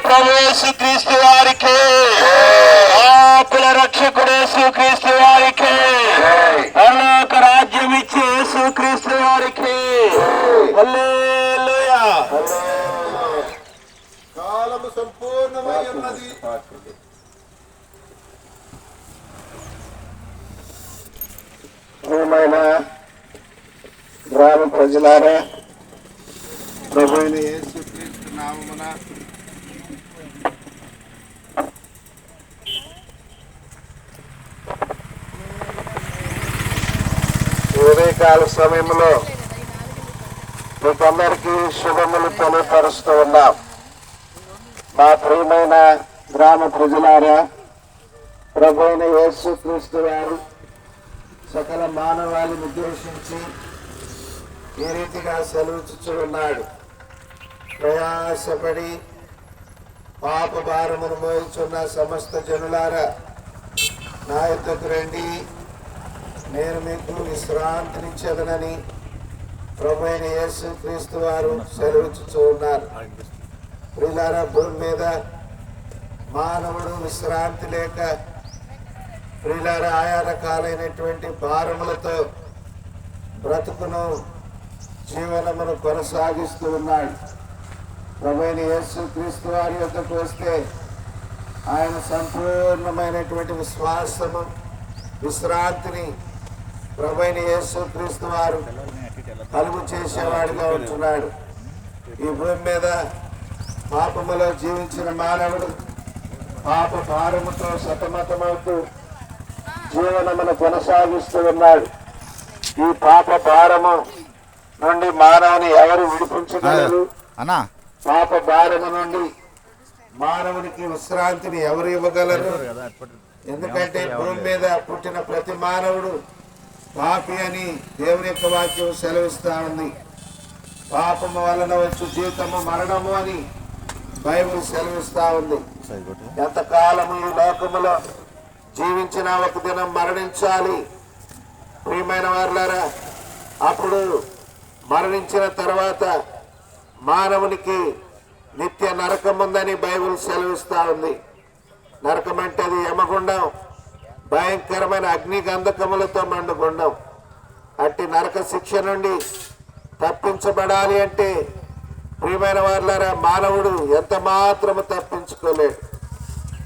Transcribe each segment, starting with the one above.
ప్రభు యేసుక్రీస్తు వారికి, ఆకుల రక్షకుడు యేసుక్రీస్తు వారికి, పరలోక రాజ్యం ఇచ్చే యేసుక్రీస్తు వారికి హల్లెలూయా. కాలము సంపూర్ణమై ఉన్నది. ప్రియమైన గ్రామ ప్రజలారా, ప్రభువైన యేసుక్రీస్తు నామమున ఉదయకాల సమయంలో మీకందరికీ శుభములు తెలియపరుస్తూ ఉన్నాం. మా ప్రియమైన గ్రామ ప్రజలారా, ప్రభువైన యేసుక్రీస్తు వారు సకల మానవాళిని ఉద్దేశించి ఈ రీతిగా సెలవిచ్చుచూ ఉన్నాడు. ప్రయాసపడి పాప భారమును మోయుచున్న సమస్త జనులారా, నా యొద్దకు రండి, నేను మీకు విశ్రాంతినిచ్చేదనని ప్రభువైన యేసుక్రీస్తు వారు సెలవిచ్చుచూ ఉన్నారు. ప్రియులారా, భూమి మీద మానవుడు విశ్రాంతి లేక ప్రియులారా ఆయా రకాలైనటువంటి భారములతో బ్రతుకును జీవనమును కొనసాగిస్తూ ఉన్నాడు. ప్రభువైన యేసుక్రీస్తు వారి యొద్దకు వస్తే ఆయన సంపూర్ణమైనటువంటి విశ్వాసము, విశ్రాంతిని ప్రభువైన యేసుక్రీస్తు వారు కలుగు చేసేవాడిగా ఉంటున్నాడు. ఈ భూమి మీద పాపములో జీవించిన మానవుడు పాప భారముతో సతమతమవుతూ జీవనమును కొనసాగిస్తూ ఉన్నాడు. ఈ పాప భారము నుండి మానవుని ఎవరు విడిపించగలరు? పాప భారము నుండి మానవునికి విశ్రాంతిని ఎవరు ఇవ్వగలరు? ఎందుకంటే భూమి మీద పుట్టిన ప్రతి మానవుడు పాపి అని దేవుని యొక్క వాక్యం సెలవిస్తా ఉంది. పాపము వలన వచ్చు జీవితము మరణము అని బైబిల్ సెలవిస్తా ఉంది. ఎంతకాలము ఈ లోకములో జీవించిన ఒక దినం మరణించాలి. ప్రియమైన వారులారా, అప్పుడు మరణించిన తర్వాత మానవునికి నిత్య నరకం ఉందని బైబిల్ సెలవిస్తా ఉంది. నరకం అంటే అది యమగుండం, భయంకరమైన అగ్ని గంధకములతో మండుగుండం. అట్టి నరక శిక్ష నుండి తప్పించబడాలి అంటే ప్రియమైన వారులారా, మానవుడు ఎంత మాత్రము తప్పించుకోలేడు.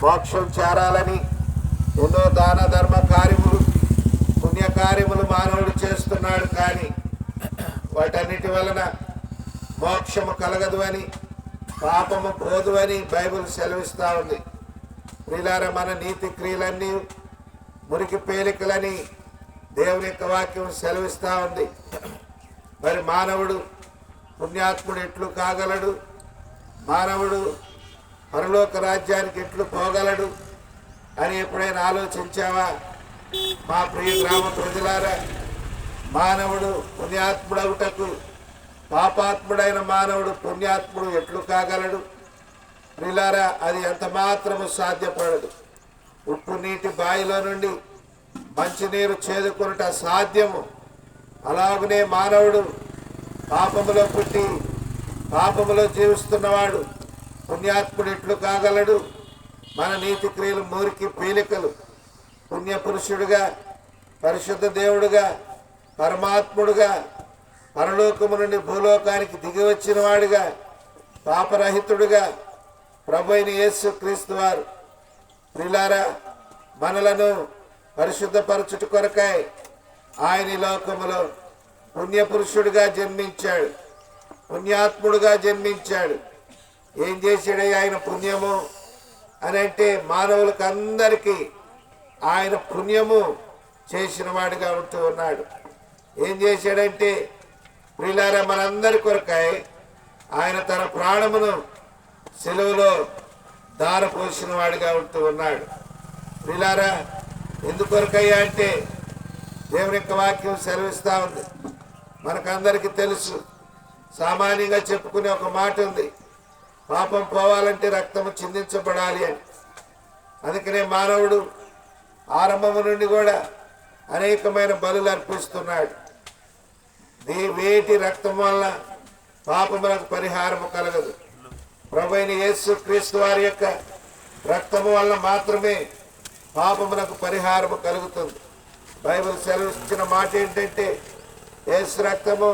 మోక్షం చేరాలని ఎన్నో దాన ధర్మ కార్యములు, పుణ్యకార్యములు మానవుడు చేస్తున్నాడు. కానీ వాటన్నిటి వలన మోక్షము కలగదు అని, పాపము పోదు అని బైబిల్ సెలవిస్తూ ఉంది. ప్రియులారా, మన నీతి క్రియలన్నీ మురికి పేలికలని దేవుని యొక్క వాక్యం సెలవిస్తూ ఉంది. మరి మానవుడు పుణ్యాత్ముడు ఎట్లు కాగలడు? మానవుడు పరలోక రాజ్యానికి ఎట్లు పోగలడు అని ఎప్పుడైనా ఆలోచించావా? మా ప్రియ గ్రామ ప్రజలారా, మానవుడు పుణ్యాత్ముడవుటకు పాపాత్ముడైన మానవుడు పుణ్యాత్ముడు ఎట్లు కాగలడు? ప్రియులారా, అది ఎంత మాత్రము సాధ్యపడదు. ఉప్పు నీటి బావిలో నుండి మంచినీరు చేదుకొనుట సాధ్యము. అలాగనే మానవుడు పాపములో పుట్టి పాపములో జీవిస్తున్నవాడు పుణ్యాత్ముడు ఎట్లు కాగలడు? మన నీతి క్రియలు మురికి పీలికలు. పుణ్యపురుషుడుగా, పరిశుద్ధ దేవుడుగా, పరమాత్ముడుగా, పరలోకము నుండి భూలోకానికి దిగి వచ్చిన వాడుగా, పాపరహితుడుగా ప్రభువైన యేసుక్రీస్తు వారు ప్రియులారా మనలను పరిశుద్ధపరచుట కొరకై ఆయన ఈ లోకములో పుణ్యపురుషుడిగా జన్మించాడు, పుణ్యాత్ముడుగా జన్మించాడు. ఏం చేశాడు ఆయన పుణ్యము అని అంటే, మానవులకు అందరికీ ఆయన పుణ్యము చేసిన వాడిగా ఉంటూ ఉన్నాడు. ఏం చేశాడంటే ప్రియులారా మనందరి కొరకై ఆయన తన ప్రాణమును సిలువలో దారపోసిన వాడిగా ఉంటూ ఉన్నాడు. ప్రియులారా, ఎందుకొరకయ్యా అంటే దేవుని యొక్క వాక్యం సెలవిస్తూ ఉంది. మనకందరికీ తెలుసు, సామాన్యంగా చెప్పుకునే ఒక మాట ఉంది, పాపం పోవాలంటే రక్తము చిందించబడాలి అని. అందుకనే మానవుడు ఆరంభము నుండి కూడా అనేకమైన బలులు అర్పిస్తున్నాడు. వేటి రక్తం వల్ల పాపములకు పరిహారము కలగదు. ప్రభువైన యేసు క్రీస్తు వారి యొక్క రక్తము వల్ల మాత్రమే పాపమునకు పరిహారము కలుగుతుంది. బైబిల్ సెలవిచ్చిన మాట ఏంటంటే యేసు రక్తము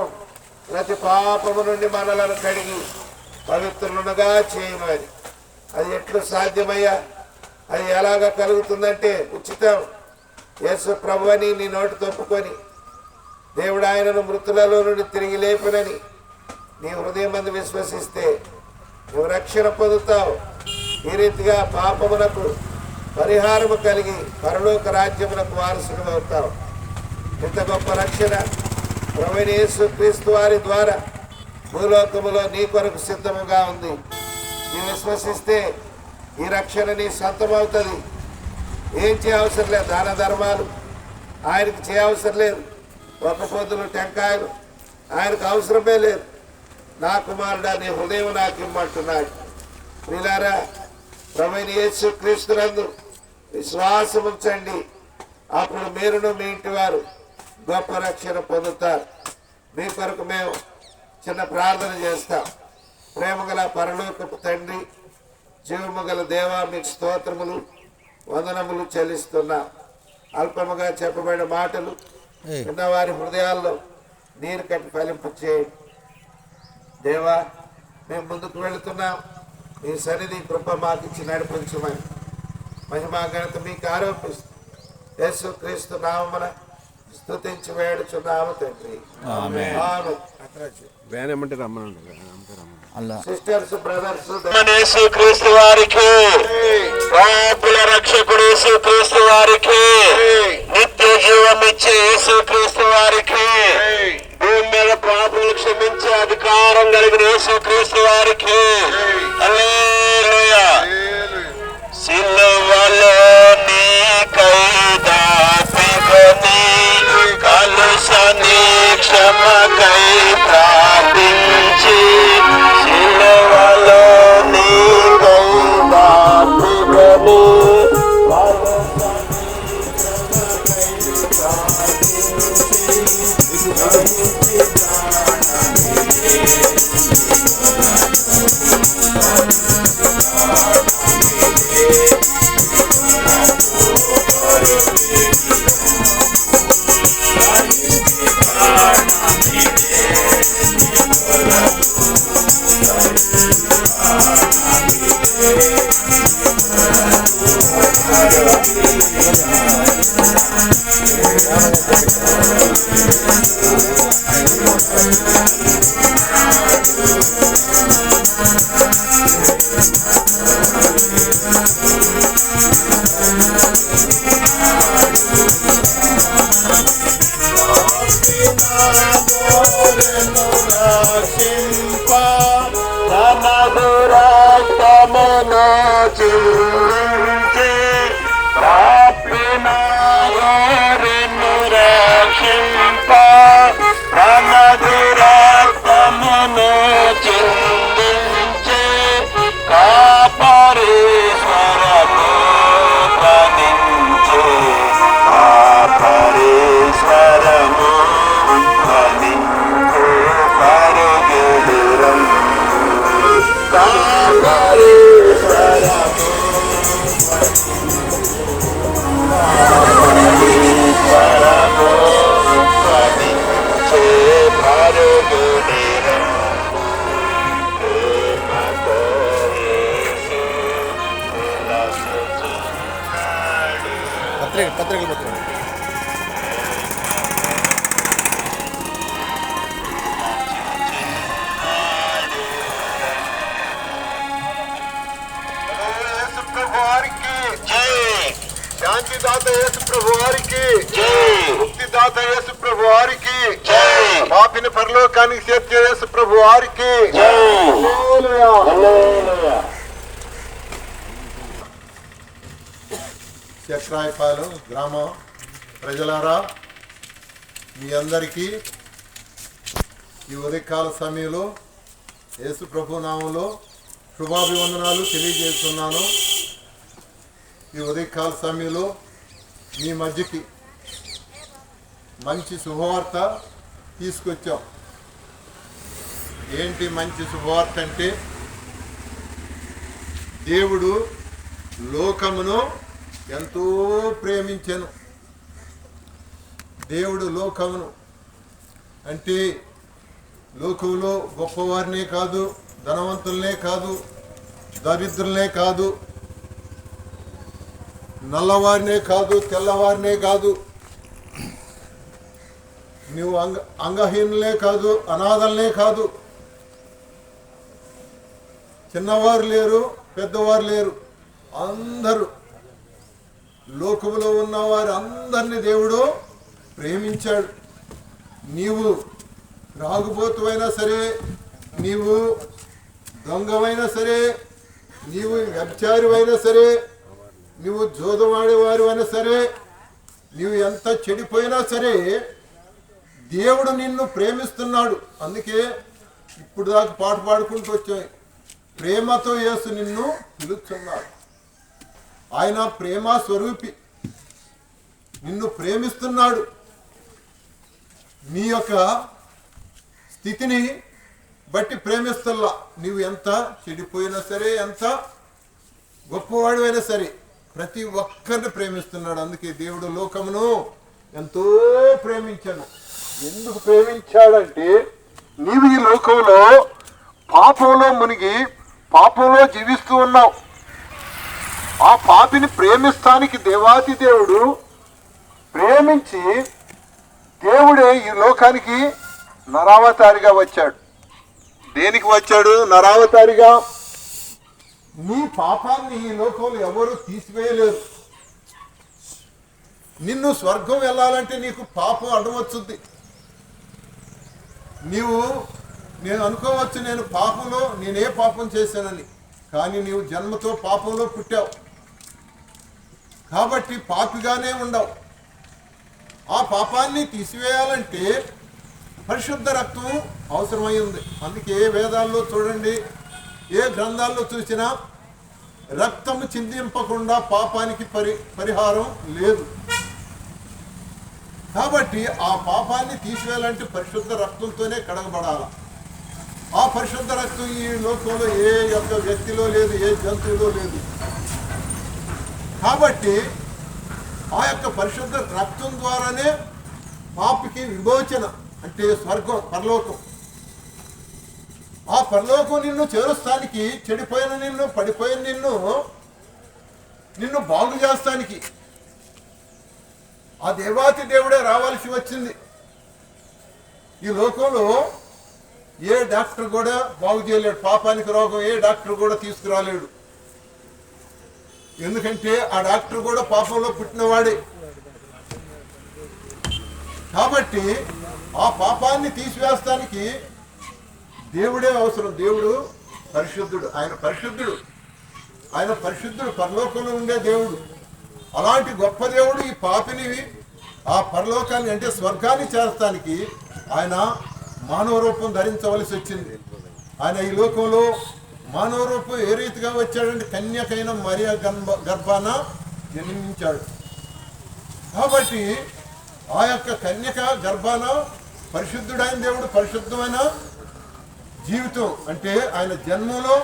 ప్రతి పాపము నుండి మనలను కడిగి పవిత్రులుగా చేయను అని. అది ఎట్లు సాధ్యమయ్యా? అది ఎలాగ కలుగుతుందంటే ఉచితం. యేసు ప్రభువని నీ నోటితో ఒప్పుకొని దేవుడు ఆయనను మృతులలో నుండి తిరిగి లేపునని నీ హృదయమందు విశ్వసిస్తే నువ్వు రక్షణ పొందుతావు. ఈ రీతిగా పాపమునకు పరిహారము కలిగి పరలోక రాజ్యమునకు వారసుడు అవుతావు. ఇంత గొప్ప రక్షణ ప్రభువైన యేసు క్రీస్తు వారి ద్వారా భూలోకములో నీ కొరకు సిద్ధముగా ఉంది. నీ విశ్వసిస్తే ఈ రక్షణ నీ సొంతమవుతుంది. ఏం చేయవసరం లేదు, దాన ధర్మాలు ఆయనకు చేయవసరం లేదు, ఒక పొద్దులు టెంకాయలు ఆయనకు అవసరమే లేదు. నా కుమారుడా నీ హృదయం నాకు ఇమ్మంటున్నాడు. ప్రియులారా, ప్రభువైన యేసు క్రీస్తునందు విశ్వాసం ఉంచండి. అప్పుడు మీరును మీ ఇంటి వారు గొప్ప రక్షణ పొందుతారు. మీ కొరకు మేము చిన్న ప్రార్థన చేస్తాం. ప్రేమగల పరలోకపు తండ్రి, జీవము గల దేవా, మీకు స్తోత్రములు వందనములు చెల్లిస్తున్నాం. అల్పముగా చెప్పబడిన మాటలు విన్నవారి హృదయాల్లో నీరు కట్టి ఫలింపు చేయండి. దేవా, మేము ముందుకు వెళుతున్నాం. మీ సన్నిధి కృప మాకు ఇచ్చి నడిపించమని మహిమా ఘనత మీకు ఆరోపిస్తూ యేసు క్రీస్తు నామమున స్తుతించి వేడుచున్నాము తండ్రి. ఆమేన్. సిస్టర్స్, బ్రదర్స్, యేసు క్రీస్తు వారికి, పాపుల రక్షకుడు యేసు క్రీస్తు వారికి, నిత్య జీవం ఇచ్చే యేసు క్రీస్తు వారికి, భూమి మీద పాపులు క్షమించే అధికారం కలిగిన యేసు క్రీస్తు వారికి హల్లెలూయా. సిలువలో నీకై దాపికొని కలుషని క్షమకై ప్రార్థించి, సిలువలో నీకై దాపికొని శాంతిదాత యేసు ప్రభు వారికి, ముక్తిదాత యేసు ప్రభు వారికి, పాపిని పరలోకానికి చేర్చే యేసు ప్రభు వారికి. చక్రాయపాలెం గ్రామం ప్రజలారా, మీ అందరికీ ఈ ఉదయకాల సమయంలో యేసు ప్రభు నామంలో శుభాభివందనాలు తెలియజేస్తున్నాను. ఈ ఉదయకాల సమయంలో మీ మధ్యకి మంచి శుభవార్త తీసుకొచ్చాం. ఏంటి మంచి శుభవార్త అంటే, దేవుడు లోకమును ఎంతో ప్రేమించెను. దేవుడు లోకమును అంటే లోకంలో గొప్పవారినే కాదు, ధనవంతులనే కాదు, దరిద్రులనే కాదు, నల్లవారినే కాదు, తెల్లవారినే కాదు, నువ్వు అంగహీనులే కాదు, అనాథలనే కాదు, చిన్నవారు లేరు, పెద్దవారు లేరు, అందరూ లోకములో ఉన్న వారు అందరినీ దేవుడు ప్రేమించాడు. నీవు రాగుబోతువైనా సరే, నీవు దొంగవైనా సరే, నీవు వ్యభిచారివైనా సరే, నువ్వు జోదవాడేవారు అయినా సరే, నీవు ఎంత చెడిపోయినా సరే దేవుడు నిన్ను ప్రేమిస్తున్నాడు. అందుకే ఇప్పుడు దాకా పాట పాడుకుంటూ వచ్చాయి, ప్రేమతో యేసు నిన్ను పిలుస్తున్నాడు. ఆయన ప్రేమ స్వరూపి, నిన్ను ప్రేమిస్తున్నాడు. నీ యొక్క స్థితిని బట్టి ప్రేమిస్తున్నా. నీవు ఎంత చెడిపోయినా సరే, ఎంత గొప్పవాడివైనా సరే, ప్రతి ఒక్కరిని ప్రేమిస్తున్నాడు. అందుకే దేవుడు లోకమును ఎంతో ప్రేమించాను. ఎందుకు ప్రేమించాడంటే, నీవు ఈ లోకంలో పాపంలో మునిగి పాపంలో జీవిస్తూ ఉన్నావు. ఆ పాపిని ప్రేమిస్తానికి దేవాతి దేవుడు ప్రేమించి దేవుడే ఈ లోకానికి నరావతారిగా వచ్చాడు. దేనికి వచ్చాడు? నరావతారిగా. నీ పాపాన్ని ఈ లోకంలో ఎవరు తీసివేయలేరు. నిన్ను స్వర్గం వెళ్ళాలంటే నీకు పాపం అడ్డవచ్చుద్ది. నేను అనుకోవచ్చు, నేనే పాపం చేశానని. కానీ నీవు జన్మతో పాపంలో పుట్టావు కాబట్టి పాపిగానే ఉండవు. ఆ పాపాన్ని తీసివేయాలంటే పరిశుద్ధ రక్తం అవసరమై ఉంది. అందుకే వేదాల్లో చూడండి, ఏ గ్రంథాల్లో చూసినా రక్తము చిందింపకుండా పాపానికి పరిహారం లేదు. కాబట్టి ఆ పాపాన్ని తీసివేయాలంటే పరిశుద్ధ రక్తంతోనే కడగబడాలి. ఆ పరిశుద్ధ రక్తం ఈ లోకంలో ఏ యొక్క వ్యక్తిలో లేదు, ఏ జంతువులో లేదు. కాబట్టి ఆ యొక్క పరిశుద్ధ రక్తం ద్వారానే పాపికి విమోచన, అంటే స్వర్గం, పరలోకం. ఆ పరలోకం నిన్ను చేరుస్తానికి, చెడిపోయిన నిన్ను, పడిపోయిన నిన్ను బాగు చేస్తానికి ఆ దేవాతి దేవుడే రావాల్సి వచ్చింది. ఈ లోకంలో ఏ డాక్టర్ కూడా బాగు చేయలేడు. పాపానికి రోగం ఏ డాక్టర్ కూడా తీసుకురాలేడు. ఎందుకంటే ఆ డాక్టర్ కూడా పాపంలో పుట్టినవాడే. కాబట్టి ఆ పాపాన్ని తీసివేస్తానికి దేవుడే అవసరం. దేవుడు పరిశుద్ధుడు, ఆయన పరిశుద్ధుడు, పరలోకంలో ఉండే దేవుడు. అలాంటి గొప్ప దేవుడు ఈ పాపిని ఆ పరలోకాన్ని, అంటే స్వర్గాన్ని చేస్తానికి ఆయన మానవ రూపం ధరించవలసి వచ్చింది. ఆయన ఈ లోకంలో మానవ రూపం ఏ రీతిగా వచ్చాడంటే, కన్యకైన మరియా గర్భాన జన్మించాడు. కాబట్టి ఆ యొక్క కన్యక గర్భాన పరిశుద్ధుడైన దేవుడు, పరిశుద్ధమైన జీవితం, అంటే ఆయన జన్మలో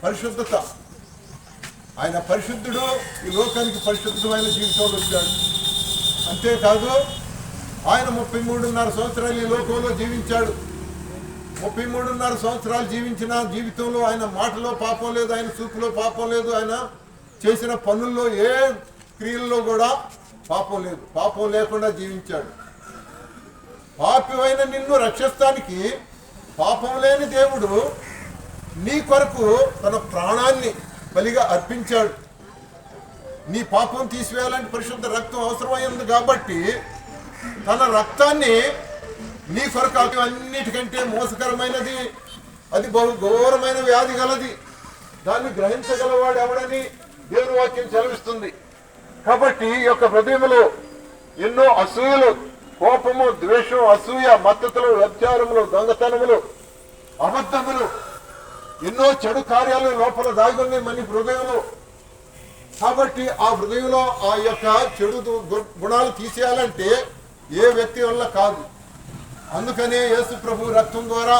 పరిశుద్ధత, ఆయన పరిశుద్ధుడు, ఈ లోకానికి పరిశుద్ధమైన జీవితంలో వచ్చాడు. అంతేకాదు ఆయన 33.5 సంవత్సరాలు ఈ లోకంలో జీవించాడు. 33.5 సంవత్సరాలు జీవించిన జీవితంలో ఆయన మాటలో పాపం లేదు, ఆయన చూపులో పాపం లేదు, ఆయన చేసిన పనుల్లో ఏ క్రియల్లో కూడా పాపం లేదు. పాపం లేకుండా జీవించాడు. పాపివైన నిన్ను రక్షిస్తానికి పాపం లేని దేవుడు నీ కొరకు తన ప్రాణాన్ని బలిగా అర్పించాడు. నీ పాపం తీసివేయాలంటే పరిశుద్ధ రక్తం అవసరమైంది కాబట్టి తన రక్తాన్ని నీ కొరకు, అన్నిటికంటే మోసకరమైనది, అది బహు ఘోరమైన వ్యాధి గలది, దాన్ని గ్రహించగలవాడు ఎవడని దేవుని వాక్యం సెలవిస్తుంది. కాబట్టి ఈ యొక్క హృదయములో ఎన్నో అసూయలు, కోపము, ద్వేషం, అసూయ, మత్తతులు, వ్యభిచారములు, దొంగతనములు, అబద్ధములు, ఎన్నో చెడు కార్యాలు లోపల దాగి ఉన్నాయి మన హృదయంలో. కాబట్టి ఆ హృదయంలో ఆ యొక్క చెడు గుణాలు తీసేయాలంటే ఏ వ్యక్తి వల్ల కాదు. అందుకనే యేసు ప్రభు రక్తం ద్వారా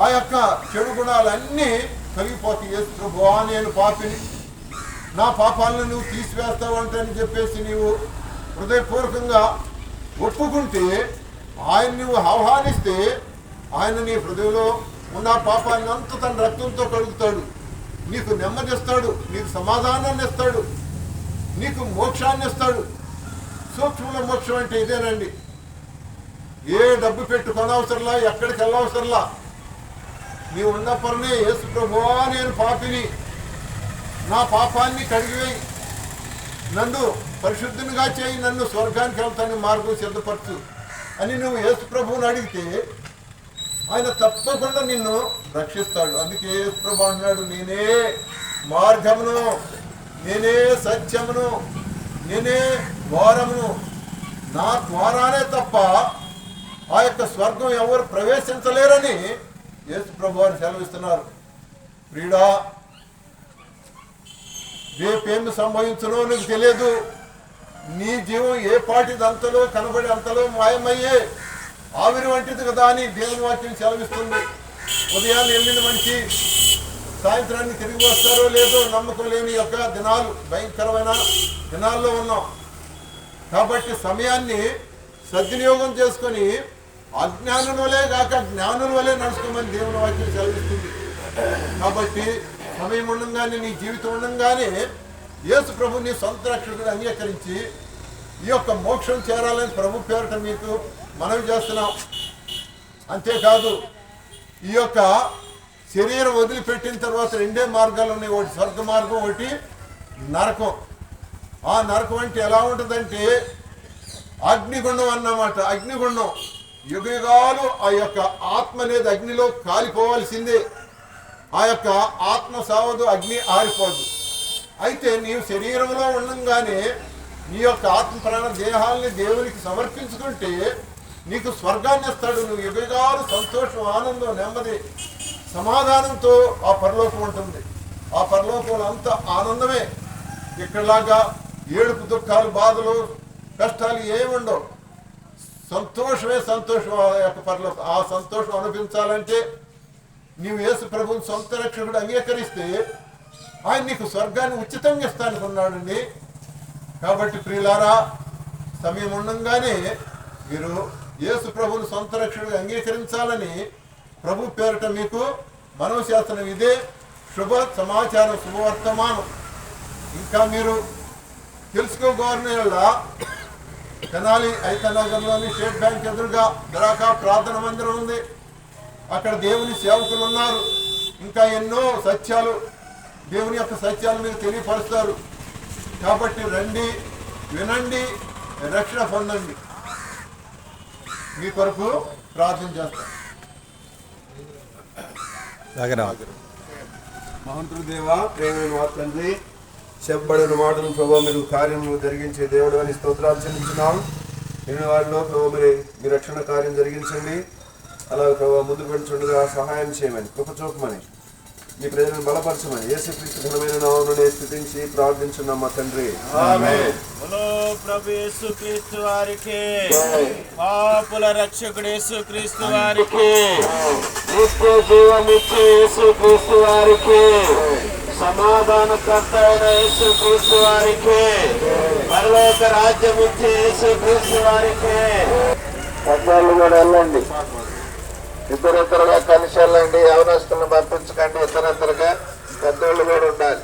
ఆ యొక్క చెడు గుణాలన్నీ కలిగిపోతే యేసు ప్రభువా నేను పాపిని, నా పాపాలను నువ్వు తీసివేస్తావంటని చెప్పేసి నీవు హృదయపూర్వకంగా ఒప్పుకుంటే, ఆయన నువ్వు ఆహ్వానిస్తే ఆయన నీ హృదయంలో ఉన్న పాపాన్ని అంతా తన రక్తంతో కడుగుతాడు. నీకు నెమ్మదిస్తాడు, నీకు సమాధానాన్ని ఇస్తాడు, నీకు మోక్షాన్ని ఇస్తాడు. సూక్ష్మ మోక్షం అంటే ఇదేనండి. ఏ డబ్బు పెట్టు కొనవసరంలా, ఎక్కడికి వెళ్ళవసరంలా. నీవు ఉన్నప్పుడే యేసు ప్రభువా నేను పాపిని, నా పాపాన్ని కడిగివేయి, నన్ను పరిశుద్ధునిగా చేయి, నన్ను స్వర్గానికి వెళ్తాను మార్గం సిద్ధపరచు అని నువ్వు యేసు ప్రభువుని అడిగితే ఆయన తప్పకుండా నిన్ను రక్షిస్తాడు. అందుకే యేసు ప్రభు అన్నాడు, నేనే మార్గమును, నేనే సత్యమును, నేనే ద్వారమును, నా ద్వారానే తప్ప ఆ యొక్క స్వర్గం ఎవరు ప్రవేశించలేరని యేసు ప్రభు వారు సెలవిస్తున్నారు. ప్రియుడా, రేపేమి సంభవించునో నీకు తెలియదు. నీ జీవం ఏ పాటిది అంతలో కనబడి అంతలో మాయమయ్యే ఆవిరి వంటిది కదా అని దేవుని వాక్యం సెలవిస్తుంది. ఉదయాన్ని వెళ్ళిన మనిషి సాయంత్రాన్ని తిరిగి వస్తారో లేదో నమ్మకం లేని యొక్క దినాలు, భయంకరమైన దినాల్లో ఉన్నాం. కాబట్టి సమయాన్ని సద్వినియోగం చేసుకొని అజ్ఞానుల వలే కాక జ్ఞానుల వలే నడుచుకోమని దేవుని వాక్యం సెలవిస్తుంది. కాబట్టి సమయం ఉండగానే, నీ జీవితం ఉండగానే యేసు ప్రభు నీ సొంత రక్షకుడు అంగీకరించి ఈ యొక్క మోక్షం చేరాలని ప్రభు పేరట మీకు మనవి చేస్తున్నాం. అంతేకాదు, ఈ యొక్క శరీరం వదిలిపెట్టిన తర్వాత రెండే మార్గాలు ఉన్నాయి. ఒకటి స్వర్గ మార్గం, ఒకటి నరకం. ఆ నరకం అంటే ఎలా ఉంటుందంటే అగ్నిగుండం అన్నమాట. అగ్నిగుండం యుగయుగాలు ఆ యొక్క ఆత్మ అనేది అగ్నిలో కాలిపోవాల్సిందే. ఆ యొక్క ఆత్మ సావదు, అగ్ని ఆరిపోదు. అయితే నీవు శరీరంలో ఉండగానే నీ యొక్క ఆత్మ ప్రాణ దేహాలని దేవునికి సమర్పించుకుంటే నీకు స్వర్గాన్ని ఇస్తాడు. నువ్వు యుగయుగాలు సంతోషం, ఆనందం, నెమ్మది, సమాధానంతో ఆ పరలోకం ఉంటుంది. ఆ పరలోకంలో అంత ఆనందమే. ఇక్కడలాగా ఏడుపు, దుఃఖాలు, బాధలు, కష్టాలు ఏముండవు. సంతోషమే సంతోషం ఆ యొక్క పరలోకం. ఆ సంతోషం అనిపించాలంటే నీవు యేసు ప్రభువుని సొంత రక్షకుడు అంగీకరిస్తే ఆయన నీకు స్వర్గాన్ని ఉచితంగా ఇస్తానుకున్నాడండి. కాబట్టి ప్రియులారా, సమయం ఉండగానే మీరు యేసు ప్రభువుని సొంత రక్షకుడు అంగీకరించాలని ప్రభు పేరట మీకు మనవి చేస్తున్నాం. ఇదే శుభ సమాచారం, శుభవర్తమానం. ఇంకా మీరు తెలుసుకోగోరిన తెనాలి ఐతనగర్లోని స్టేట్ బ్యాంక్ ఎదురుగా గ్రాకా ప్రార్థన మందిరం ఉంది. అక్కడ దేవుని సేవకులు ఉన్నారు. ఇంకా ఎన్నో సత్యాలు, దేవుని యొక్క సత్యాలు మీకు తెలియపరుస్తారు. కాబట్టి రండి, వినండి, రక్షణ పొందండి. మీ కొరకు ప్రార్థన చేస్తాం. మహంతుడు దేవా, ప్రేమైన మా తండ్రి, చెప్పబడిన మాటలు ప్రభావ మీరు కార్యము జరిగించే దేవుడు అని స్తోత్రాలు చెల్లించున్నాం. నేను వారిలో ప్రభావ మీ రక్షణ కార్యం జరిగించండి. అలాగే ప్రభావ ముందుకు వెళ్ళుచుండగా సహాయం చేయమని, కృప చూపమని, మీ ప్రజలను బలపరచమని యేసుక్రీస్తు ఘనమైన నామమునే స్తుతించి ప్రార్థించున్నాం మా తండ్రి. ఆమేన్. ప్రభు యేసుక్రీస్తు వారికి, పాపుల రక్షకుడు యేసుక్రీస్తు వారికి, నిత్య జీవమిచ్చే యేసుక్రీస్తు వారికి, సమాధానకర్త అయిన యేసుక్రీస్తు వారికి, పరలోక రాజ్యం ఇచ్చే యేసుక్రీస్తు వారికి. పెద్దవాళ్ళు కూడా వెళ్ళండి, ఇద్దరిద్దరుగా కలిసి వెళ్ళండి. యవనస్తులను పంపించకండి, ఇద్దరిద్దరుగా పెద్దవాళ్ళు కూడా ఉండాలి.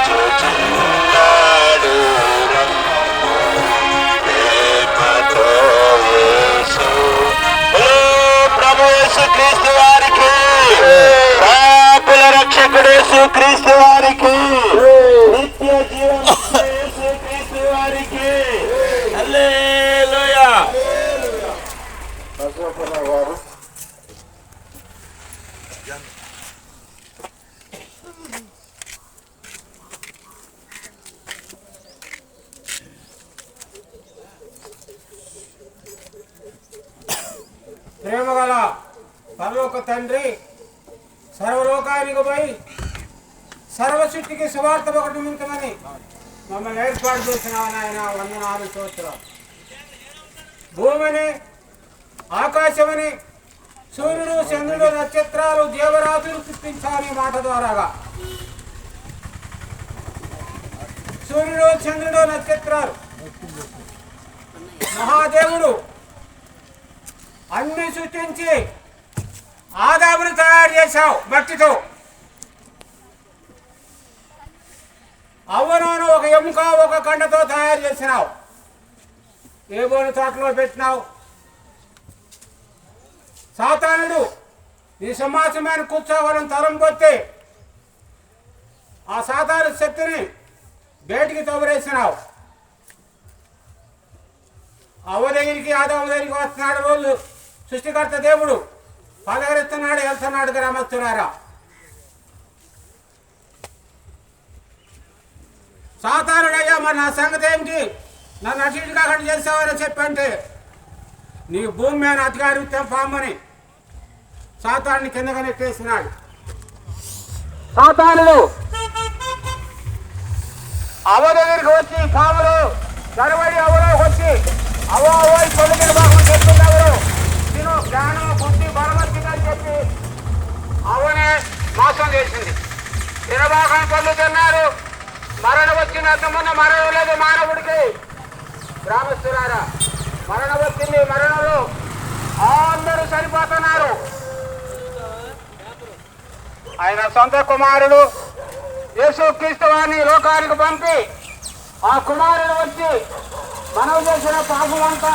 చూచుచున్నాడు ప్రేమతో యేసు. ఓ ప్రభు యేసు క్రీస్తు వారికి, పాపుల రక్షకుడు యేసు క్రీస్తు వారికి, నిత్య జీవం యేసు క్రీస్తు వారికి. హల్లెలూయా. వారు ప్రేమగల పరలోక తండ్రి, సర్వలోకానికి పోయి సర్వసృష్టికి సువార్త ప్రకటించమని మమ్మల్ని ఏర్పాటు చేసిన ఆయన వందనాలు స్తోత్రాలు. భూమిని, ఆకాశమని, సూర్యుడు, చంద్రుడు, నక్షత్రాలు, జీవరాశులు సృష్టించాలి మాట ద్వారాగా. సూర్యుడు, చంద్రుడు, నక్షత్రాలు మహాదేవుడు అన్ని సృష్టించి ఆదాముని తయారు చేశావు మట్టితో. అవ్వను ఒక ఎముక, ఒక కండతో తయారు చేసినావు. ఏబోని తోటలో పెట్టినావు. సాతానుడు నీ సింహాసనాన్ని కూర్చోవాలని తరం కొట్టి ఆ సాతాను శక్తిని బయటికి తోబరేసినావు. అవ్వ దగ్గరికి, ఆదాము దగ్గరికి వస్తున్నాడు రోజు సృష్టికర్త దేవుడు. పలకరిస్తున్నాడు, వెళ్తున్నాడు. గ్రామస్తులారా, సాతానుడయ్యా మరి నా సంగతి ఏమిటి, నన్ను అటు ఇటు కాకుండా చేసావని చెప్పంటే నీ భూమి మీద అధికారిత్యం పామని సాతాన్ని కిందగా నెట్టేసినాడు. సాతానుడు అవ్వ దగ్గరికి వచ్చి పాములు కరవడి అవలో వచ్చి అవో తొమ్మిది భాగం చెప్తుంది. ఎవరు తిను జ్ఞానం, బుద్ధి, బలమతిగా చెప్పి అవనే మోసం చేసింది. తినభాగం పళ్ళు తిన్నారు. మరణం వచ్చినంతమున్న మరణం లేదు మానవుడికి. గ్రామస్తులారా, మరణం వచ్చింది. మరణంలో అందరూ చనిపోతున్నారు. ఆయన సొంత కుమారుడు యేసుక్రీస్తు వారిని లోకానికి పంపి ఆ కుమారుడు వచ్చి మనం చేసిన పాపమంతా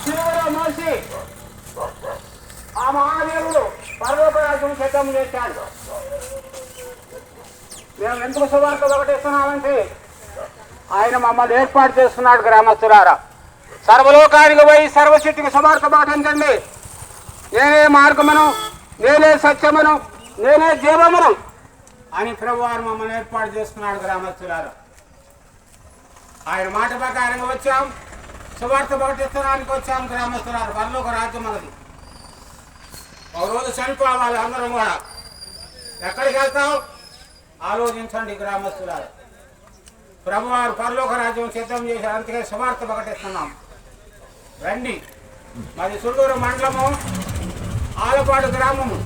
సిలువలో మోసి ఆ మహాదేవుడు పరలోక రాజ్యం సిద్ధం చేశాడు. మేము ఎందుకు సువార్త ప్రకటిస్తున్నామంటే ఆయన మమ్మల్ని ఏర్పాటు చేస్తున్నాడు. గ్రామస్తులారా, సర్వలోకానికి పోయి సర్వశక్తికి సువార్త ప్రకటించండి. నేనే మార్గమును, నేనే సత్యమును, నేనే జీవమును అని ప్రభువారు మమ్మల్ని ఏర్పాటు చేస్తున్నాడు. గ్రామస్తులారా, ఆయన మాట ప్రకారంగా వచ్చాం. సువార్త ప్రకటించడానికి వచ్చాం. గ్రామస్తులారా, పరలోక రాజ్యం అన్నది ఒక రోజు చనిపోవాలి. అందరం కూడా ఎక్కడికి వెళ్తాం ఆలోచించండి. గ్రామస్తులారా, ప్రభువారు పరలోక రాజ్యం సిద్ధం చేశారు. అందుకే సువార్త ప్రకటిస్తున్నాం. రండి. మరి సుళ్ళూరు మండలము, ఆలపాడు గ్రామము.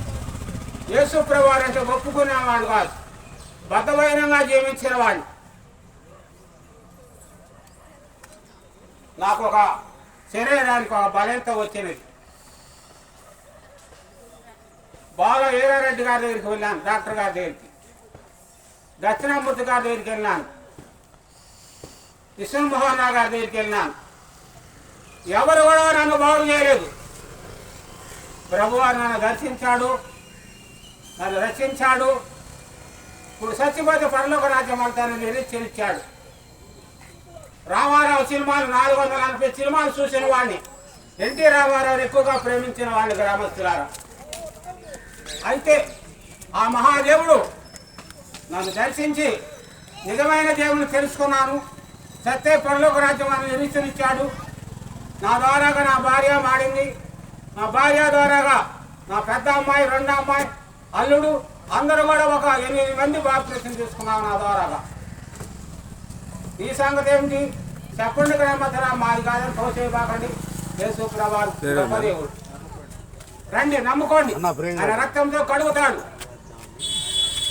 యేసు ప్రభువారు అంటే ఒప్పుకునేవాడు కాదు, బద్ధవైనంగా జీవించిన వాడిని. నాకు ఒక శరీరానికి ఒక బలెంత వచ్చినది. బాల వీరారెడ్డి గారి దగ్గరికి వెళ్ళాను, డాక్టర్ గారి దగ్గరికి. దక్షిణామూర్తి గారి దగ్గరికి వెళ్ళాను. విష్ణుమోహన్ రావు గారి దగ్గరికి వెళ్ళాను. ఎవరు కూడా నన్ను బాగు చేయలేదు. ప్రభువారు నన్ను దర్శించాడు, నన్ను రక్షించాడు. ఇప్పుడు సత్యపోతే పరలోక రాజ్యం వెళ్తానని నిరీక్షించాడు. రామారావు సినిమాలు 440 సినిమాలు చూసిన వాడిని, ఎన్టీ రామారావుని ఎక్కువగా ప్రేమించిన వాడిని. గ్రామస్తులారా, అయితే ఆ మహాదేవుడు నన్ను దర్శించి నిజమైన దేవుని తెలుసుకున్నాను. సత్య పరలోక రాజ్యం అని నిరీక్షించాడు. నా ద్వారాగా నా భార్య మాడింది. నా భార్య ద్వారాగా నా పెద్ద అమ్మాయి, రెండో అమ్మాయి, అల్లుడు అందరూ కూడా ఒక 8 మంది బాప్తిసం తీసుకున్నాం నా ద్వారాగా. ఈ సంగతి ఏమిటి చెప్పండి. గ్రామస్తులారా, మాది కాదని తోసేయబాకండి. యేసు ప్రభువారు గొప్పదేవుడు. రండి, నమ్ముకోండి. ఆయన రక్తంతో కడుగుతాడు.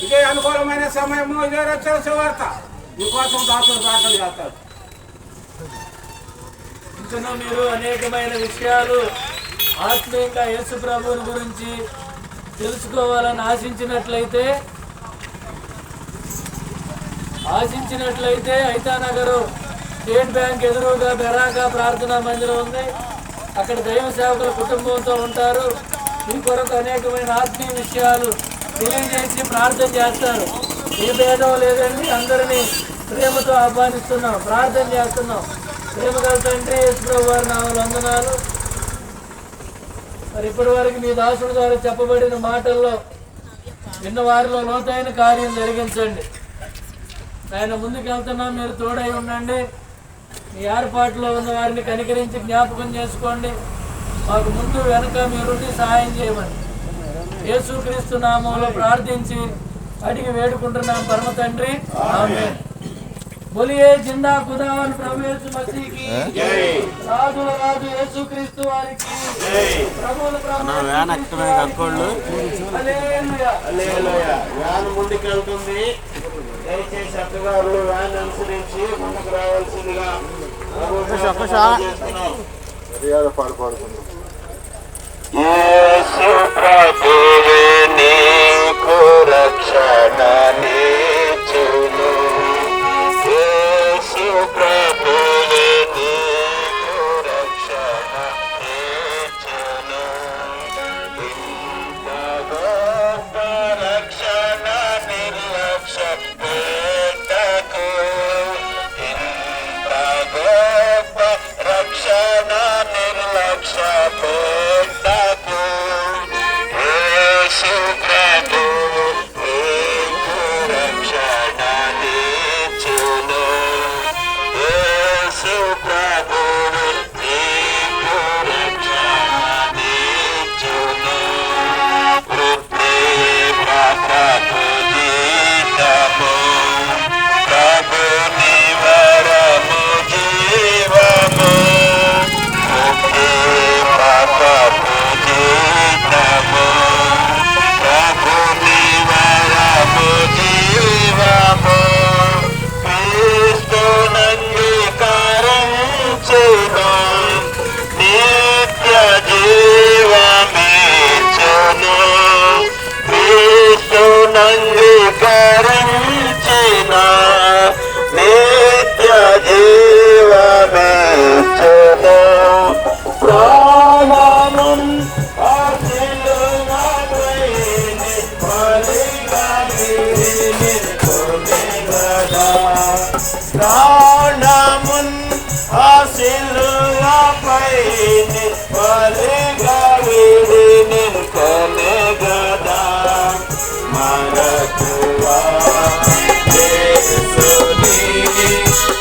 ఇదే అనుకూలమైన సమయము, ఇదే రక్షణ సువార్త మీకోసం దాసుడు ప్రార్థన చేస్తాడు. మీరు అనేకమైన విషయాలు ఆత్మీయంగా యేసు ప్రభువుని గురించి తెలుసుకోవాలని ఆశించినట్లయితే ఆశించినట్లయితే ఐతానగరు స్టేట్ బ్యాంక్ ఎదురుగా బెరాకా ప్రార్థనా మందిరం ఉంది. అక్కడ దైవ సేవకుల కుటుంబంతో ఉంటారు. మీ కొరకు అనేకమైన ఆత్మీయ విషయాలు తెలియజేసి ప్రార్థన చేస్తారు. ఏ భేదం లేదండి, అందరినీ ప్రేమతో ఆహ్వానిస్తున్నాం, ప్రార్థన చేస్తున్నాం. ప్రేమ గల తండ్రి యేసు ప్రభువు వారి నామములో వందనాలు. మరి ఇప్పటి వరకు మీ దాసుడి ద్వారా చెప్పబడిన మాటల్లో విన్న వారిలో లోతైన కార్యం జరిగించండి. ఆయన ముందుకు వెళ్తున్నాం, మీరు తోడై ఉండండి. మీ ఏర్పాటులో ఉన్న వారిని కనికరించి జ్ఞాపకం చేసుకోండి. మాకు ముందు వెనక మీరుండి సహాయం చేయమని యేసుక్రీస్తు నామములో ప్రార్థించి అడిగి వేడుకుంటున్నాం పరమ తండ్రి, ఆమేన్. बोलिए जिंदा खुदावन प्रभु यीशु मसीह की जय, राजुల రాజు యేసుక్రీస్తు వారికి జై, ప్రభువుల ప్రభువు వ్యాన్ అక్కడే కక్కోళ్ళు. హల్లెలూయా హల్లెలూయా. వ్యాన్ ముందుకు వెళ్తుంది. దయచేసి అక్కగారులు వ్యాన్ అనుసరించి ముందుకు రావాల్సిందిగా మర్యాద పాడుకుంటున్నాం. యేసు ప్రభువే నీకు రక్షణ నీచును. యేసు ప్రభువే నీకు రక్షణ నీచును. ఇంత గొప్ప రక్షణ నిర్లక్ష్య పెట్టకు. ఇంత గొప్ప రక్షణ నిర్లక్ష్య పెట్టకు. యేసు ప్రభువు నీకు రక్షణ నీచును. యేసు ప్రభువు నీకు రక్షణ నీచును. కృత్రిమ ప్రభు జీతము, ప్రభుని వరము జీవము. కృత్రిమ ప్రభు జీతము, ప్రభుని వరము జీవము. క్రీస్తునంగీకరించును, నిత్య జీవమిచ్చును. క్రీస్తునంగీకరించిన నిత్య జీవమిచ్చును. ప్రాణమున్ ఆశీర్వాదమై నిత్యముగా నిలుకొనెగదా. ప్రాణమున్ ఆశీర్వాదమై నిత్యముగా నిలుకొనెగదా. మరతువా యేసుని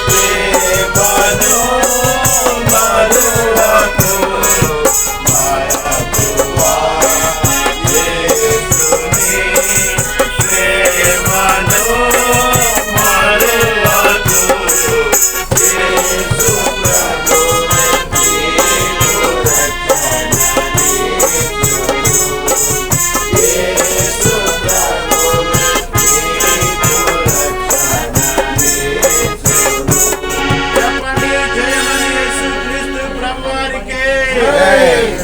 ప్రేమను మరువకు. మరతువా యేసుని ప్రేమను మరువకు. యేసు ప్రభువే నీకు రక్షణ నీచును. యేసు ప్రభువే నీకు రక్షణ నీచును. చెప్పండి, జయమని యేసుక్రీస్తు ప్రభువారికే.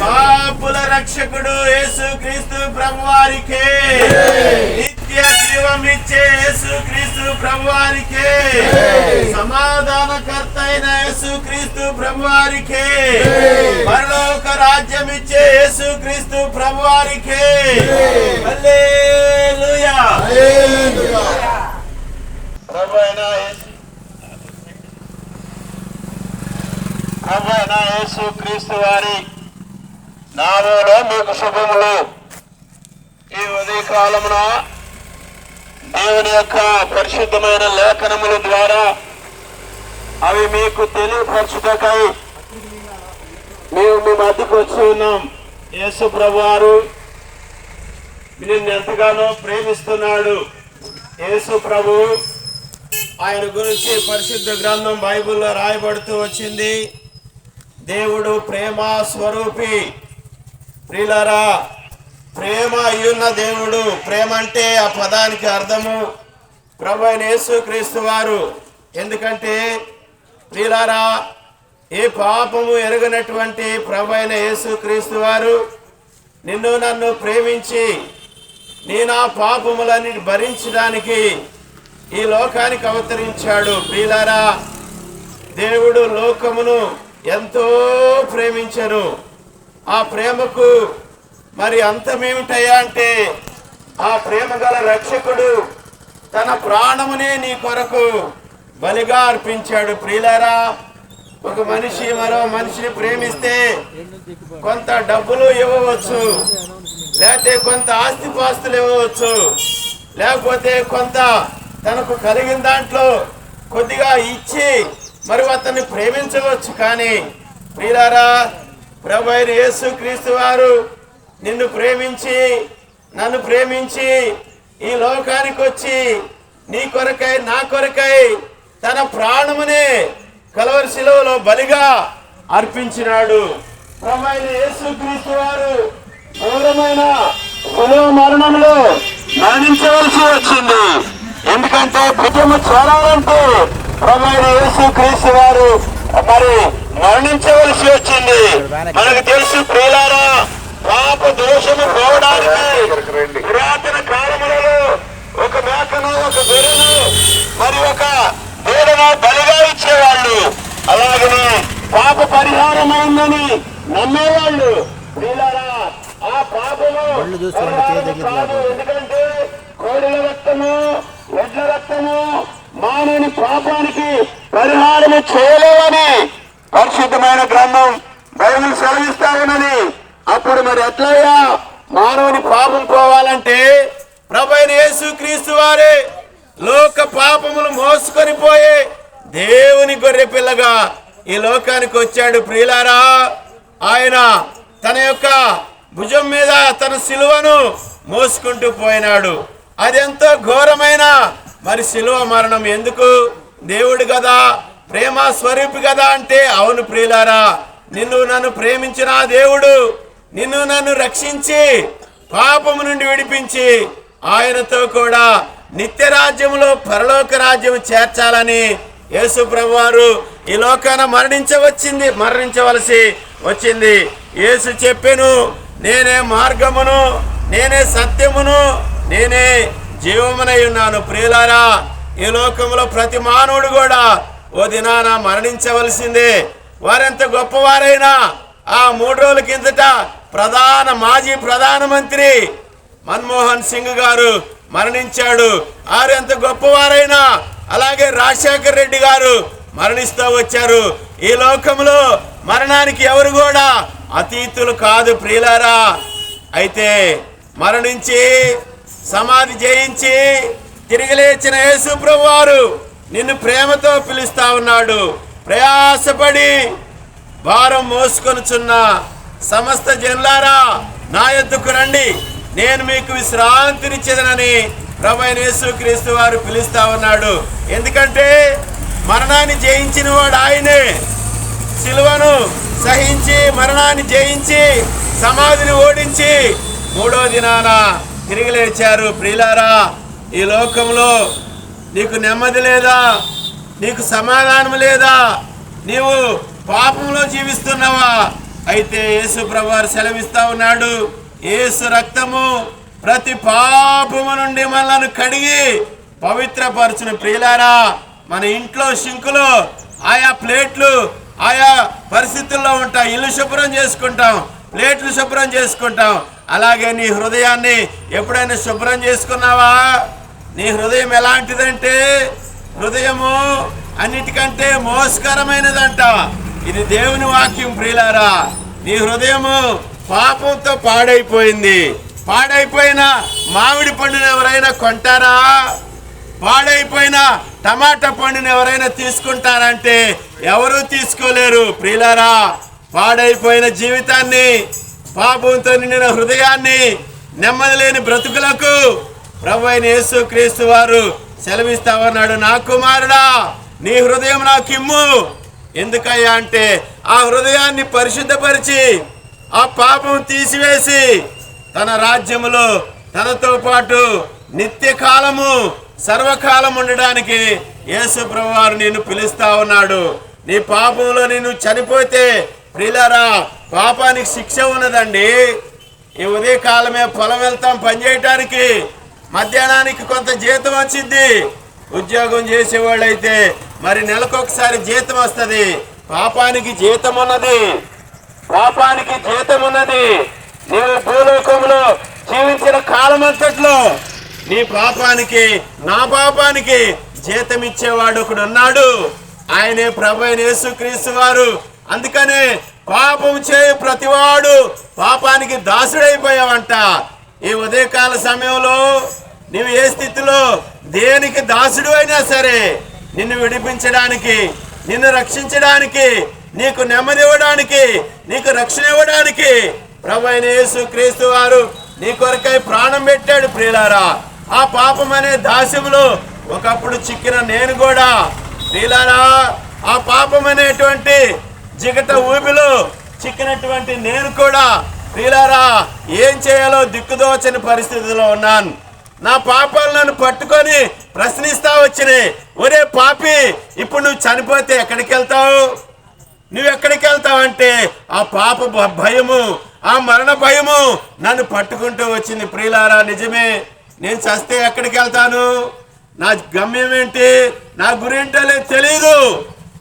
పాపుల రక్షకుడు యేసుక్రీస్తు ప్రభువారికే. నిత్య జీవమిచ్చే యేసుక్రీస్తు ప్రభువారికే. సమాధానకర్త అయిన యేసుక్రీస్తు ప్రభువారికే. పరలోక రాజ్యం ఇచ్చే యేసుక్రీస్తు ప్రభువారికే. హల్లెలూయా. ప్రభువైన యేసుక్రీస్తు వారి నామములో మీకు శుభములు. ఈ ఉదయకాలమున దేవుని యొక్క పరిశుద్ధమైన లేఖనముల ద్వారా అవి మీకు తెలియపరచుటకై మేము మీ మధ్యకు వచ్చి ఉన్నాం. యేసు ప్రభువారు నిన్ను ఎంతగానో ప్రేమిస్తున్నాడు. యేసు ప్రభు ఆయన గురించి పరిశుద్ధ గ్రంథం బైబిల్లో రాయబడుతూ వచ్చింది. దేవుడు ప్రేమ స్వరూపి. ప్రియులారా, ప్రేమ అయ్యున్న దేవుడు. ప్రేమ అంటే ఆ పదానికి అర్థము ప్రభు అయిన యేసుక్రీస్తు వారు. ఎందుకంటే ప్రియులారా, ఏ పాపము ఎరుగనటువంటి ప్రభు అయిన యేసుక్రీస్తు వారు నిన్ను నన్ను ప్రేమించి నీ నా పాపములన్నీ భరించడానికి ఈ లోకానికి అవతరించాడు. ప్రియులారా, దేవుడు లోకమును ఎంతో ప్రేమించను. ఆ ప్రేమకు మరి అంతమేమిటయ్యా అంటే, ఆ ప్రేమ గల రక్షకుడు తన ప్రాణమునే నీ కొరకు బలిగా అర్పించాడు. ప్రియులారా, ఒక మనిషి మరో మనిషిని ప్రేమిస్తే కొంత డబ్బులు ఇవ్వవచ్చు, లేకపోతే కొంత ఆస్తిపాస్తులు ఇవ్వవచ్చు, లేకపోతే కొంత తనకు కలిగిన దాంట్లో కొద్దిగా ఇచ్చి మరి అతన్ని ప్రేమించవచ్చు. కానీ ప్రియులారా, ప్రభువైన యేసుక్రీస్తు వారు నిన్ను ప్రేమించి నన్ను ప్రేమించి ఈ లోకానికి వచ్చి నీ కొరకై నా కొరకై తన ప్రాణమునే కల్వరి శిలువలో బలిగా అర్పించినాడు. ప్రభువైన యేసుక్రీస్తు వారు ఘోరమైన శిలువ మరణంలో మరణించవలసి వచ్చింది. ఎందుకంటే భుజము చేరాలంటే ప్రభువైన యేసుక్రీస్తు వారు మరి మరణించవలసి వచ్చింది. మనకు తెలుసు ప్రియులారా, పాప దోషము పోవడానికి పురాతన కాలములలో ఒక మేకను, ఒక గొర్రెను, మరి ఒక దూడను బలిగా ఇచ్చేవాళ్ళు. అలాగనే పాప పరిహారమైందని నమ్మేవాళ్ళు. ప్రియులారా, ఆ పాపము కాదు. ఎందుకంటే కోడిల రక్తము, ఎడ్ల రక్తము మానవుని పాపానికి పరిహారము చేయలేవని పరిశుద్ధమైన గ్రంథం బైబిల్ సెలవిస్తా ఉన్నది. అప్పుడు మరి ఎట్లయ్యా మానవుని పాపం పోవాలంటే ప్రభువైన యేసుక్రీస్తు వారే లోక పాపములు మోసుకొని పోయే దేవుని గొర్రె పిల్లగా ఈ లోకానికి వచ్చాడు. ప్రియులారా, ఆయన తన యొక్క భుజం మీద తన సిలువను మోసుకుంటూ పోయినాడు. అదెంతో ఘోరమైన మరి సిలువ మరణం. ఎందుకు? దేవుడు కదా, ప్రేమ స్వరూపి కదా అంటే అవును ప్రియులారా, నిన్ను నన్ను ప్రేమించిన ఆ దేవుడు నిన్ను నన్ను రక్షించి పాపము నుండి విడిపించి ఆయనతో కూడా నిత్య రాజ్యములో పరలోక రాజ్యం చేర్చాలని యేసు ప్రభువారు ఈ లోకాన మరణించవలసి వచ్చింది. యేసు చెప్పెను, నేనే మార్గమును, నేనే సత్యమును, నేనే జీవమునై ఉన్నాను. ప్రియులారా, ఈ లోకంలో ప్రతి మానవుడు కూడా ఓ దినాన మరణించవలసిందే. వారెంత గొప్పవారైనా ఆ 3 రోజుల కిందట మాజీ ప్రధానమంత్రి మన్మోహన్ సింగ్ గారు మరణించాడు. వారు ఎంత గొప్పవారైనా అలాగే రాజశేఖర్ రెడ్డి గారు మరణిస్తూ వచ్చారు. ఈ లోకంలో మరణానికి ఎవరు కూడా అతీతులు కాదు ప్రియులారా. అయితే మరణించి సమాధి చేయించి తిరిగి లేచిన యేసు ప్రభువారు నిన్ను ప్రేమతో పిలుస్తా ఉన్నాడు. ప్రయాసపడి భారం మోసుకొనుచున్న సమస్త జనులారా, నా యొద్దకు రండి, నేను మీకు విశ్రాంతినిచ్చేదనని ప్రభువైన యేసుక్రీస్తు వారు పిలుస్తా ఉన్నాడు. ఎందుకంటే మరణాన్ని జయించిన వాడు ఆయనే. సిలువను సహించి మరణాన్ని జయించి సమాధిని ఓడించి 3వ దినాన తిరిగి లేచారు. ప్రియులారా, ఈ లోకంలో నీకు నెమ్మది లేదా? నీకు సమాధానం లేదా? నీవు పాపంలో జీవిస్తున్నావా? అయితే యేసు ప్రభువారు సెలవిస్తా ఉన్నాడు, యేసు రక్తము ప్రతి పాపము నుండి మనల్ని కడిగి పవిత్రపరచును. ప్రియులారా, మన ఇంట్లో సింకులో ఆయా ప్లేట్లు ఆయా పరిస్థితుల్లో ఉంటాం. ఇల్లు శుభ్రం చేసుకుంటాం, ప్లేట్లు శుభ్రం చేసుకుంటాం. అలాగే నీ హృదయాన్ని ఎప్పుడైనా శుభ్రం చేసుకున్నావా? నీ హృదయం ఎలాంటిదంటే, హృదయము అన్నిటికంటే మోసకరమైనదంట. ఇది దేవుని వాక్యం. ప్రియులారా, నీ హృదయము పాపంతో పాడైపోయింది. పాడైపోయిన మామిడి పండుని ఎవరైనా కొంటారా? పాడైపోయిన టమాటా పండుని ఎవరైనా తీసుకుంటారంటే ఎవరూ తీసుకోలేరు. ప్రియులారా, పాడైపోయిన జీవితాన్ని, పాపంతో నిండిన హృదయాన్ని, నెమ్మది లేని బ్రతుకులకు ప్రభువైన యేసుక్రీస్తు వారు సెలవిస్తా ఉన్నాడు, నా కుమారుడా, నీ హృదయం నాకిమ్ము. ఎందుకయ్యా అంటే ఆ హృదయాన్ని పరిశుద్ధపరిచి ఆ పాపం తీసివేసి తన రాజ్యములో తనతో పాటు నిత్య కాలము సర్వకాలం ఉండడానికి యేసు ప్రభువారు నిన్ను పిలుస్తా ఉన్నాడు. నీ పాపంలో నిన్ను చనిపోతే ప్రియులారా, పాపానికి శిక్ష ఉన్నదండి. ఈ ఉదయకాలమే పొలం వెళ్తాం పనిచేయటానికి, మధ్యాహ్నానికి కొంత జీతం వచ్చింది, ఉద్యోగం చేసేవాళ్ళైతే మరి నెలకొకసారి జీతం వస్తుంది. పాపానికి జీతం ఉన్నది, పాపానికి జీతం ఉన్నది. నీవు భూలోకంలో జీవించిన కాలమంతట్లో నీ పాపానికి నా పాపానికి జీతం ఇచ్చేవాడు ఒకడు ఉన్నాడు. ఆయనే ప్రభు అయిన యేసుక్రీస్తు వారు. అందుకనే పాపం చేయు ప్రతివాడు పాపానికి దాసుడైపోయావంట. ఈ ఉదయకాల సమయంలో నీవు ఏ స్థితిలో దేనికి దాసుడు అయినా సరే నిన్ను విడిపించడానికి, నిన్ను రక్షించడానికి, నీకు నెమ్మది ఇవ్వడానికి, నీకు రక్షణ ఇవ్వడానికి ప్రభు అయిన యేసుక్రీస్తు వారు నీ కొరకై ప్రాణం పెట్టాడు. ప్రియులారా, ఆ పాపం అనే దాస్యములో ఒకప్పుడు చిక్కిన నేను కూడా, ప్రియులారా, ఆ పాపం అనేటువంటి జిగట ఊబిలో చిక్కినటువంటి నేను కూడా, ప్రియులారా, ఏం చేయాలో దిక్కుదోచని పరిస్థితిలో ఉన్నాను. నా పాపాలు నన్ను పట్టుకొని ప్రశ్నిస్తా వచ్చినాయి. ఒరే పాపి, ఇప్పుడు నువ్వు చనిపోతే ఎక్కడికి వెళ్తావు? నువ్వు ఎక్కడికి వెళ్తావంటే ఆ పాప భయము, ఆ మరణ భయము నన్ను పట్టుకుంటూ వచ్చింది. ప్రియులారా, నిజమే. నేను చస్తే ఎక్కడికి వెళ్తాను? నా గమ్యం ఏంటి, నా గురింటో తెలీదు.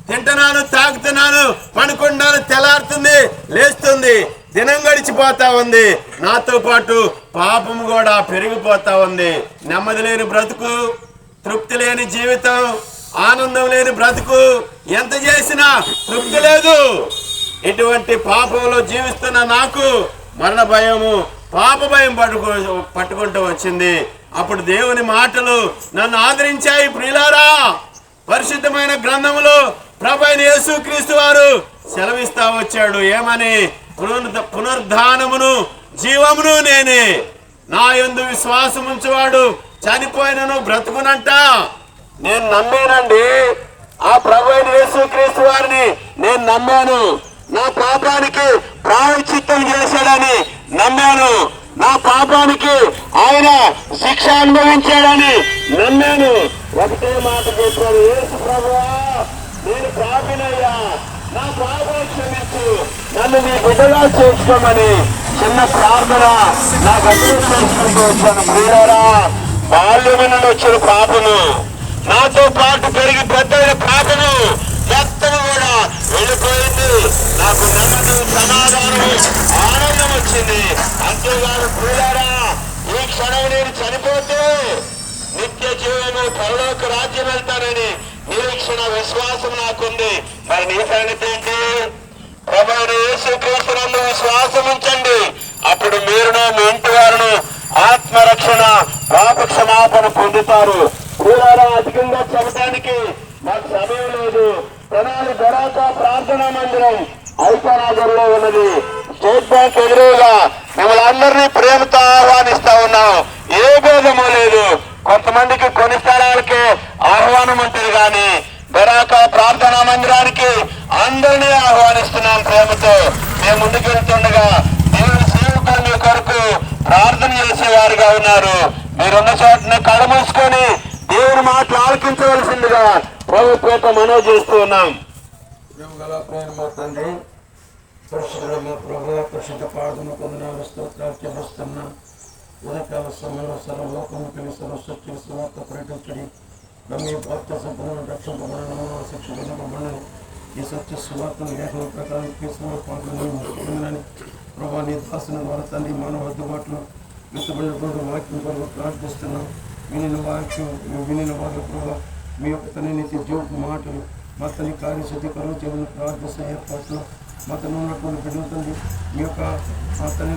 తింటున్నాను, తాగుతున్నాను, పనుకుంటున్నాను, తెల్లారుతుంది, లేస్తుంది, దినం గడిచిపోతా ఉంది. నాతో పాటు పాపం కూడా పెరిగిపోతా ఉంది. నెమ్మది లేని బ్రతుకు, తృప్తి లేని జీవితం, ఆనందం లేని బ్రతుకు, ఎంత చేసినా తృప్తి లేదు. ఇటువంటి పాపంలో జీవిస్తున్న నాకు మరణ భయము, పాప భయం పట్టుకుంటూ వచ్చింది. అప్పుడు దేవుని మాటలు నన్ను ఆదరించాయి. ప్రియులారా, పరిశుద్ధమైన గ్రంథములో ప్రభు అయిన యేసుక్రీస్తు వారు సెలవిస్తా వచ్చాడు. ఏమని? పునరుద్ధానమును జీవమును నేనే, నా యందు విశ్వాసం ఉంచువాడు చనిపోయినను బ్రతుకునంట. నేను నమ్మానండి, ఆ ప్రభు అయిన యేసుక్రీస్తు వారిని నేను నమ్మాను. నా పాపానికి ప్రాయశ్చిత్తం చేశాడని నమ్మాను. నా పాపానికి ఆయన శిక్ష అనుభవించాడని నమ్మాను. ఒకటే మాట చెప్పాను, యేసు ప్రభువా, నేను పాపినయ్యా, నా పాపం క్షమించు, నన్ను నీ బిడ్డగా చేసుకోమని చిన్న ప్రార్థన నాకు చేసుకుంటూ వచ్చాను. ప్రియులారా, బాల్యము నుండి వచ్చిన పాపము, నాతో పాటు పెరిగి పెద్దైన పాపము మొత్తం కూడా వెళ్ళిపోయింది. నాకు నెమ్మది, సమాధానము, ఆనందం వచ్చింది. అంతేగాని ప్రియులారా, ఈ క్షణం నేను చనిపోతే నిత్య జీవము, పరలోక రాజ్యం వెళ్తానని నిరీక్షణ, విశ్వాసం నాకుంది. మరి నీ సంగతి ఏంటి? ప్రభువైన యేసుక్రీస్తునందు విశ్వాసం ఉంచండి. అప్పుడు మీరును మీ ఇంటి వారును ఆత్మరక్షణ, పాప క్షమాపణ పొందుతారు. ప్రియులారా, అధికంగా చెప్పడానికి మాకు సమయం లేదు. తెనాలి బెరాక ప్రార్థనా మందిరం ఐకానగర్లో ఉన్నది. స్టేట్ బ్యాంక్ ఎదురుగా మిమ్మల్ని అందరినీ ప్రేమతో ఆహ్వానిస్తా ఉన్నాం. ఏ భేదము లేదు. కొంతమందికి కొన్ని స్థలాలకే ఆహ్వానం ఉంటుంది, కానీ బెరాక ప్రార్థనా మందిరానికి అందరినీ ఆహ్వానిస్తున్నాం ప్రేమతో. మేము ముందుకెళ్తుండగా దేవుని సేవకులు మీ కొరకు ప్రార్థన చేసేవారుగా ఉన్నారు. మీరున్న చోటనే కళ్ళు మూసుకొని దేవుని మాటలు ఆలకించవలసిందిగా ప్రభుత్వ మనవి చేస్తూ ఉన్నాం. తండ్రి, పరిశుద్ధ ప్రభు, పరిశుద్ధ పాదము కొందనాలు స్తోత్రాలు చెల్లిస్తున్నా. ఉదయకాల సమయంలో సర్వలోకముకి సర్వశక్తి సువార్త ప్రకటించడి. మీ భక్త సంపూర్ణ రక్షింపబడను, శిక్షింపబడను. ఈ సత్య సువార్తను లేఖన ప్రకారం తీసుకున్న పాల్గొనని ప్రభా, నీ దాసిన ద్వారా తండ్రి మానవ అందుబాటులో విత్తబడినటువంటి వాక్యం కొరకు ప్రార్థిస్తున్నాం. వినిన వాక్యం వినిన వారి ప్రభావ మీ యొక్క తన నిత్య జీవిత మాటలు మా తల్లి కార్యశుద్ధి కరువు చేయమని ప్రార్థిస్తున్న ఏర్పాట్లు మా తను ఉన్నటువంటి బిడ్డలుతుంది. మీ యొక్క మా తల్లి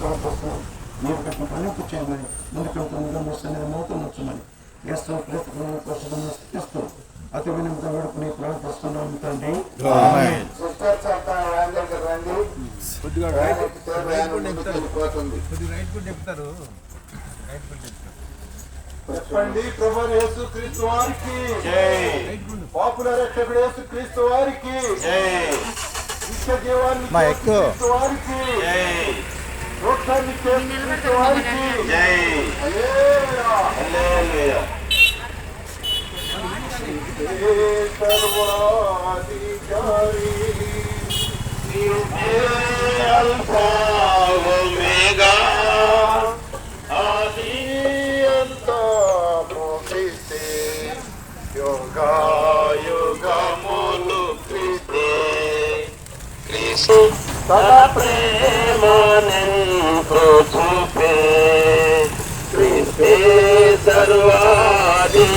ప్రార్థిస్తున్నాం. మీరు పెట్టిన పనింపు చేయమని ముందుకెళ్తుండగా మీ సన్నిధి మోతం వచ్చమని వేస్తూ ప్రస్తుతం స్థితిస్తూ అతి వినిమిత వేడుకుని ప్రార్థిస్తున్నాం తండ్రి. చెప్పండి, ప్రభు యేసుక్రీస్తు వారికి పాపుల రక్షకుడు యేసుక్రీస్తు వారికి, నిత్య జీవాన్ని యేసుక్రీస్తు వారికి, మోక్షాన్ని యేసుక్రీస్తు వారికి. సర్వాధికారి అల్ఫా ఒమేగా, ఆది తన ప్రేమనెంతో చూపే క్రీస్తే సర్వాధికారి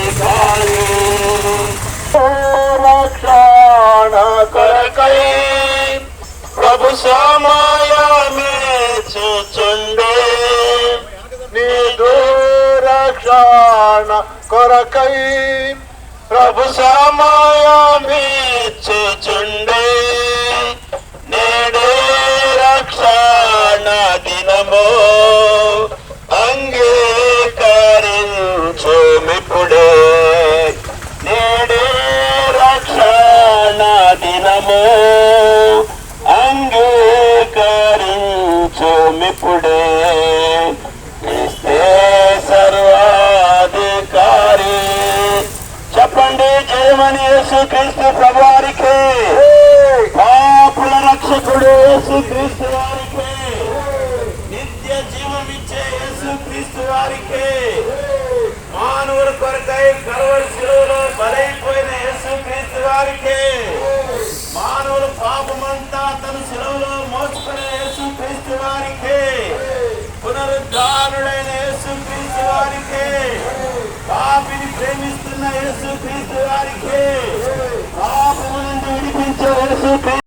రక్షణ కొరకై ప్రభు సమయమేచుచుండే నీదు రక్షణ కొరకై ప్రభు సమయమేచుచుండే నేడే రక్షణ దినమో అంగీకరించుమిప్పుడే నేడే రక్షణ దినమో అంగీకరించుమిప్పుడే క్రీస్తే సర్వాధికారి చెప్పండి జయమని యేసు క్రీస్తు ప్రభువారికి పాపుల రక్షకుడు యేసు క్రీస్తు వారికి నిత్య జీవమిచ్చే యేసు క్రీస్తు వారికి మానవుల కొరకై కల్వరి శిలువలో బలైపోయిన యేసు క్రీస్తు వారికి మానవుల పాపమంతా తన శిలువలో మోసుకునే యేసు క్రీస్తు వారికి పునరుద్ధానుడైన యేసు క్రీస్తు వారికి పాపిని ప్రేమిస్తున్న యేసు క్రీస్తు వారికి పాపము నుండి విడిపించే యేసు